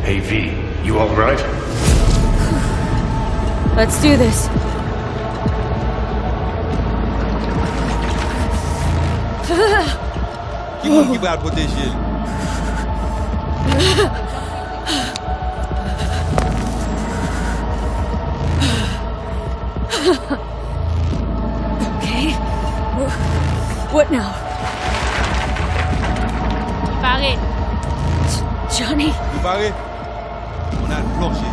Hey V, you alright? Let's do this. Give out potential. Okay. What now? Pareil. Johnny? Vous parlez? On a le plancher.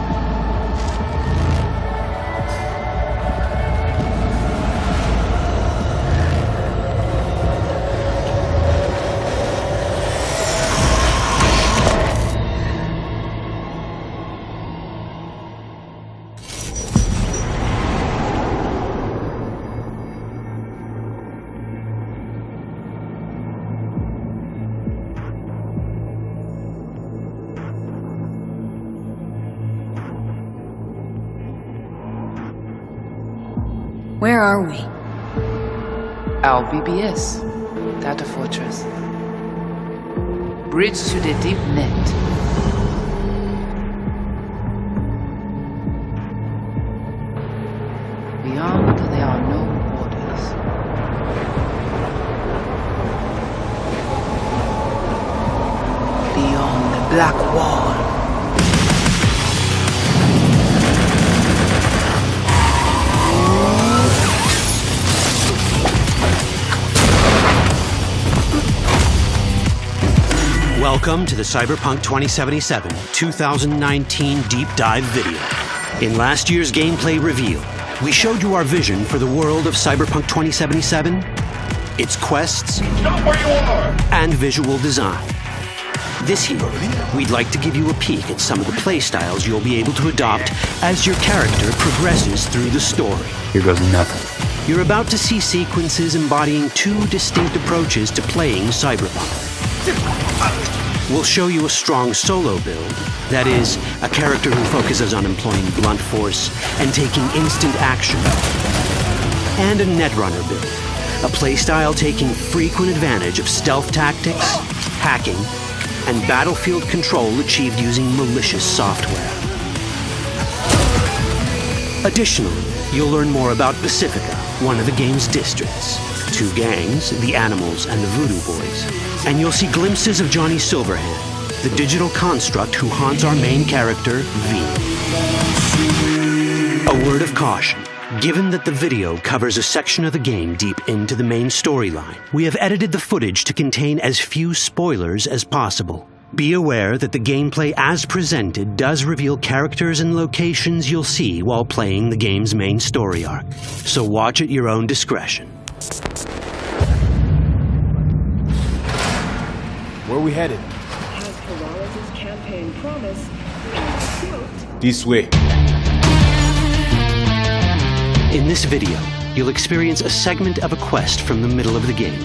Where are we? Our BBS, Data Fortress. Bridge to the deep net. Beyond, there are no borders. Beyond the black wall. Welcome to the Cyberpunk 2077 2019 Deep Dive video. In last year's gameplay reveal, we showed you our vision for the world of Cyberpunk 2077, its quests, and visual design. This year, we'd like to give you a peek at some of the playstyles you'll be able to adopt as your character progresses through the story. Here goes nothing. You're about to see sequences embodying two distinct approaches to playing Cyberpunk. We'll show you a strong solo build, that is, a character who focuses on employing blunt force and taking instant action, and a netrunner build, a playstyle taking frequent advantage of stealth tactics, hacking, and battlefield control achieved using malicious software. Additionally, you'll learn more about Pacifica, one of the game's districts, two gangs, the Animals and the Voodoo Boys, and you'll see glimpses of Johnny Silverhand, the digital construct who haunts our main character, V. A word of caution. Given that the video covers a section of the game deep into the main storyline, we have edited the footage to contain as few spoilers as possible. Be aware that the gameplay as presented does reveal characters and locations you'll see while playing the game's main story arc, so watch at your own discretion. Where are we headed? As Peralez's campaign promise, This way. In this video, you'll experience a segment of a quest from the middle of the game.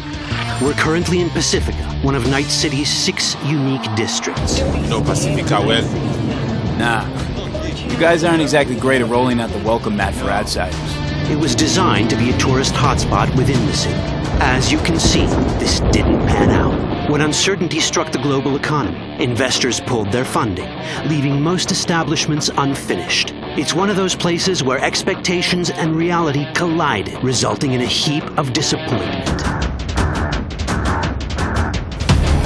We're currently in Pacifica, one of Night City's 6 unique districts. No Pacifica well. Nah. You guys aren't exactly great at rolling out the welcome mat for outsiders. It was designed to be a tourist hotspot within the city. As you can see, this didn't pan out. When uncertainty struck the global economy, investors pulled their funding, leaving most establishments unfinished. It's one of those places where expectations and reality collided, resulting in a heap of disappointment.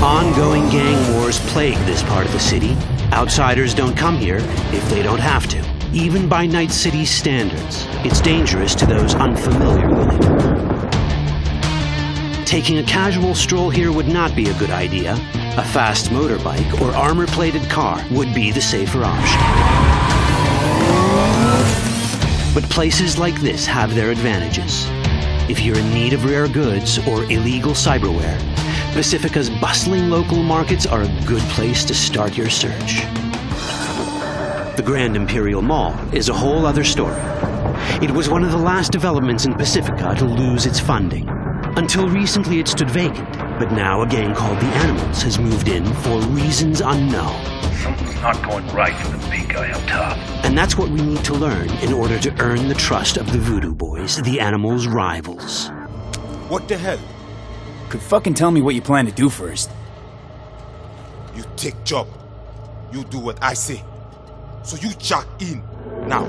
Ongoing gang wars plague this part of the city. Outsiders don't come here if they don't have to. Even by Night City's standards, it's dangerous to those unfamiliar with it. Taking a casual stroll here would not be a good idea. A fast motorbike or armor-plated car would be the safer option. But places like this have their advantages. If you're in need of rare goods or illegal cyberware, Pacifica's bustling local markets are a good place to start your search. The Grand Imperial Mall is a whole other story. It was one of the last developments in Pacifica to lose its funding. Until recently it stood vacant, but now a gang called the Animals has moved in for reasons unknown. Something's not going right for the big guy up top. And that's what we need to learn in order to earn the trust of the Voodoo Boys, the Animals' rivals. What the hell? Could fucking tell me what you plan to do first. You take job. You do what I say. So you jack in now.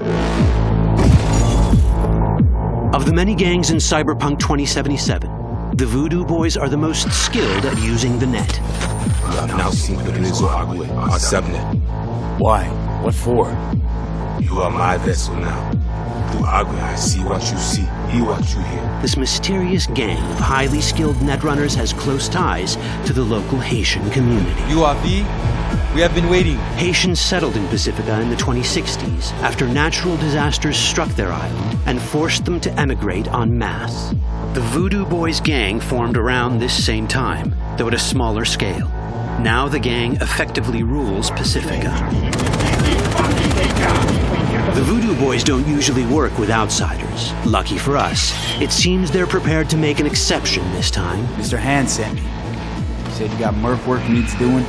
Of the many gangs in Cyberpunk 2077, the Voodoo Boys are the most skilled at using the net. You have now seen the Rezo Agwe, our subnet. Why? What for? You are my vessel now. Through Agwe, I see what you see, hear what you hear. This mysterious gang of highly skilled netrunners has close ties to the local Haitian community. You are V? We have been waiting. Haitians settled in Pacifica in the 2060s after natural disasters struck their island and forced them to emigrate en masse. The Voodoo Boys gang formed around this same time, though at a smaller scale. Now the gang effectively rules Pacifica. The Voodoo Boys don't usually work with outsiders. Lucky for us, it seems they're prepared to make an exception this time. Mr. Hand sent me. He said you got Murph work needs doing.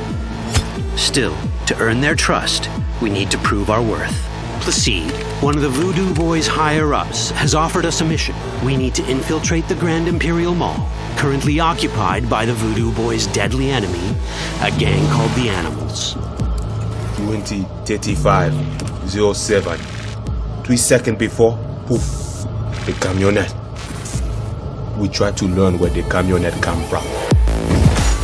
Still, to earn their trust, we need to prove our worth. Placide, one of the Voodoo Boys' higher-ups, has offered us a mission. We need to infiltrate the Grand Imperial Mall, currently occupied by the Voodoo Boys' deadly enemy, a gang called the Animals. 20:35:07. 3 seconds before, poof, the camionette. We try to learn where the camionette come from.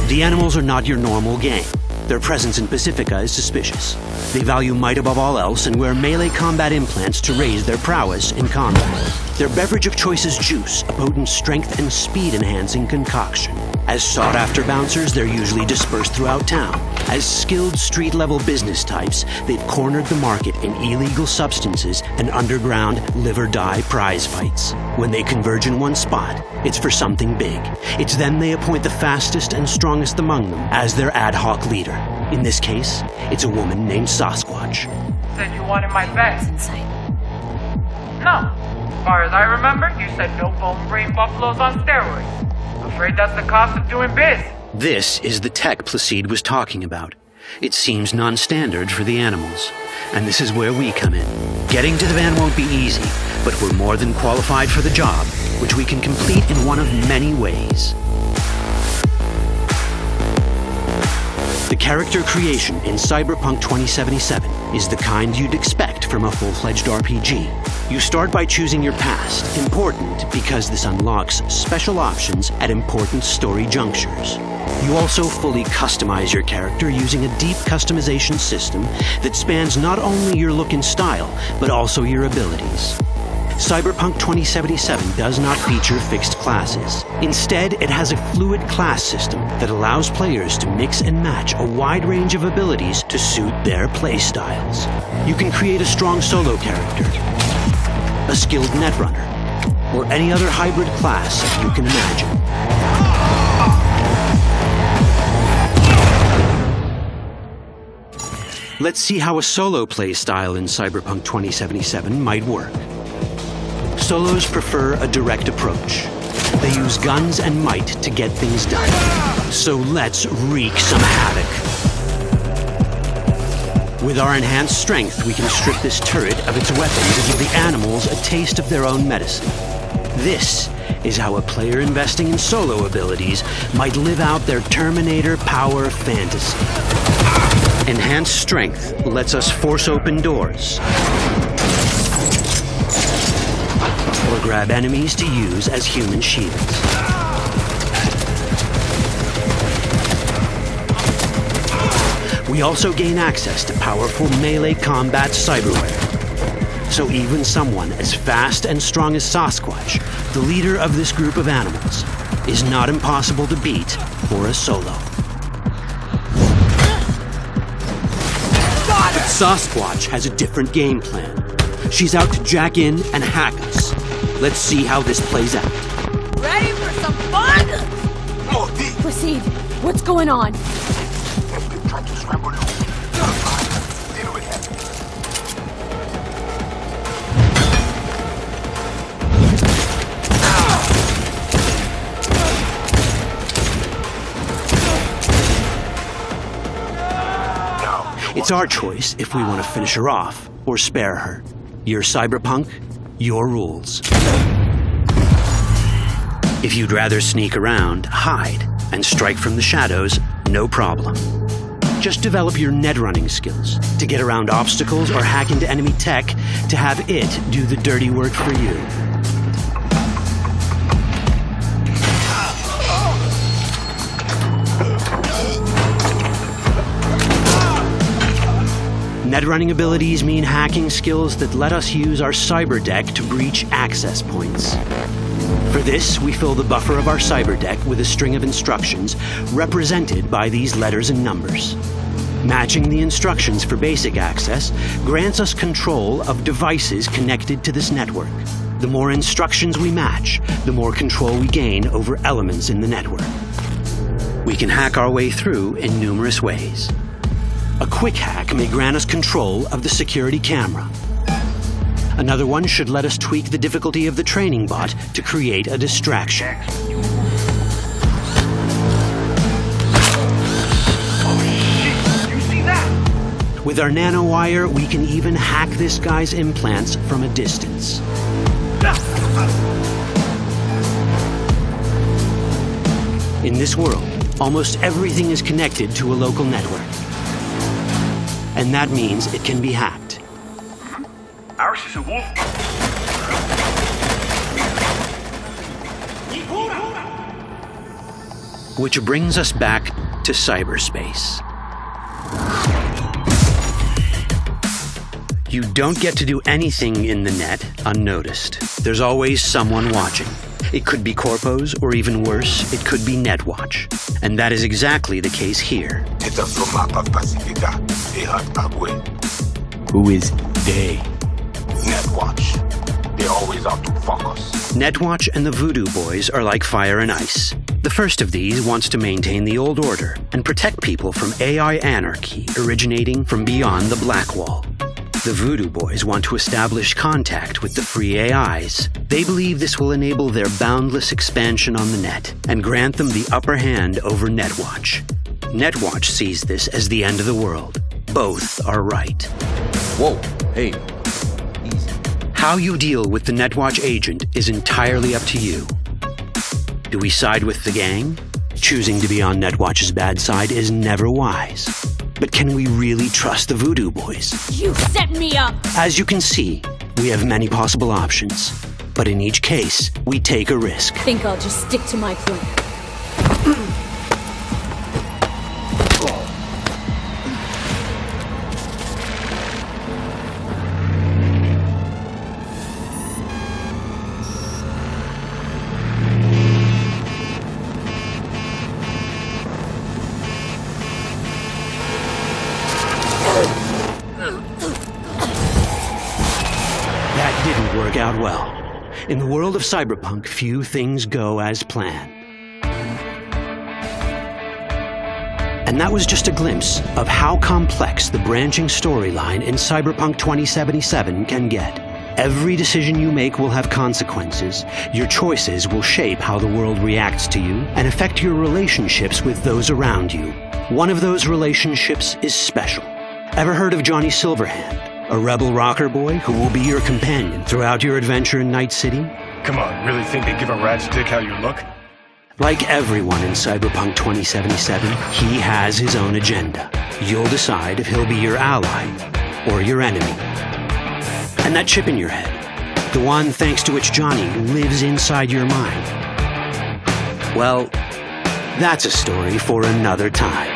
The Animals are not your normal gang. Their presence in Pacifica is suspicious. They value might above all else and wear melee combat implants to raise their prowess in combat. Their beverage of choice is juice, a potent strength and speed-enhancing concoction. As sought-after bouncers, they're usually dispersed throughout town. As skilled street-level business types, they've cornered the market in illegal substances and underground live-or-die prize fights. When they converge in one spot, it's for something big. It's then they appoint the fastest and strongest among them as their ad hoc leader. In this case, it's a woman named Sasquatch. Said you wanted my bed. Inside. No. As far as I remember, you said no bone brain buffaloes on steroids. Afraid that's the cost of doing biz. This is the tech Placide was talking about. It seems non-standard for the Animals. And this is where we come in. Getting to the van won't be easy, but we're more than qualified for the job, which we can complete in one of many ways. The character creation in Cyberpunk 2077 is the kind you'd expect from a full-fledged RPG. You start by choosing your past, important because this unlocks special options at important story junctures. You also fully customize your character using a deep customization system that spans not only your look and style, but also your abilities. Cyberpunk 2077 does not feature fixed classes. Instead, it has a fluid class system that allows players to mix and match a wide range of abilities to suit their playstyles. You can create a strong solo character, a skilled netrunner, or any other hybrid class you can imagine. Let's see how a solo playstyle in Cyberpunk 2077 might work. Solos prefer a direct approach. They use guns and might to get things done. So let's wreak some havoc. With our enhanced strength, we can strip this turret of its weapons and give the Animals a taste of their own medicine. This is how a player investing in solo abilities might live out their Terminator power fantasy. Enhanced strength lets us force open doors, or grab enemies to use as human shields. We also gain access to powerful melee combat cyberware. So even someone as fast and strong as Sasquatch, the leader of this group of animals, is not impossible to beat for a solo. But Sasquatch has a different game plan. She's out to jack in and hack us. Let's see how this plays out. Ready for some fun? Proceed. What's going on? Trying to scramble loose. Deal with him. It's our choice if we want to finish her off or spare her. You're Cyberpunk, your rules. If you'd rather sneak around, hide, and strike from the shadows, no problem. Just develop your net running skills to get around obstacles or hack into enemy tech to have it do the dirty work for you. Net running abilities mean hacking skills that let us use our cyber deck to breach access points. For this, we fill the buffer of our cyber deck with a string of instructions represented by these letters and numbers. Matching the instructions for basic access grants us control of devices connected to this network. The more instructions we match, the more control we gain over elements in the network. We can hack our way through in numerous ways. A quick hack may grant us control of the security camera. Another one should let us tweak the difficulty of the training bot to create a distraction. With our nanowire, we can even hack this guy's implants from a distance. In this world, almost everything is connected to a local network. And that means it can be hacked. Ours is a wolf. Which brings us back to cyberspace. You don't get to do anything in the net unnoticed. There's always someone watching. It could be corpos, or even worse, it could be Netwatch. And that is exactly the case here. Who is they? Netwatch. They're always out to fuck us. Netwatch and the Voodoo Boys are like fire and ice. The first of these wants to maintain the old order and protect people from AI anarchy originating from beyond the Black Wall. The Voodoo Boys want to establish contact with the free AIs. They believe this will enable their boundless expansion on the net and grant them the upper hand over Netwatch. Netwatch sees this as the end of the world. Both are right. Whoa, hey, easy. How you deal with the Netwatch agent is entirely up to you. Do we side with the gang? Choosing to be on Netwatch's bad side is never wise. But can we really trust the Voodoo Boys? You set me up! As you can see, we have many possible options. But in each case, we take a risk. Think I'll just stick to my plan. Out well. In the world of Cyberpunk, few things go as planned. And that was just a glimpse of how complex the branching storyline in Cyberpunk 2077 can get. Every decision you make will have consequences. Your choices will shape how the world reacts to you and affect your relationships with those around you. One of those relationships is special. Ever heard of Johnny Silverhand? A rebel rocker boy who will be your companion throughout your adventure in Night City? Come on, really think they give a rat's dick how you look? Like everyone in Cyberpunk 2077, he has his own agenda. You'll decide if he'll be your ally or your enemy. And that chip in your head, the one thanks to which Johnny lives inside your mind, well, that's a story for another time.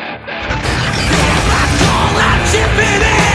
All that chip in it!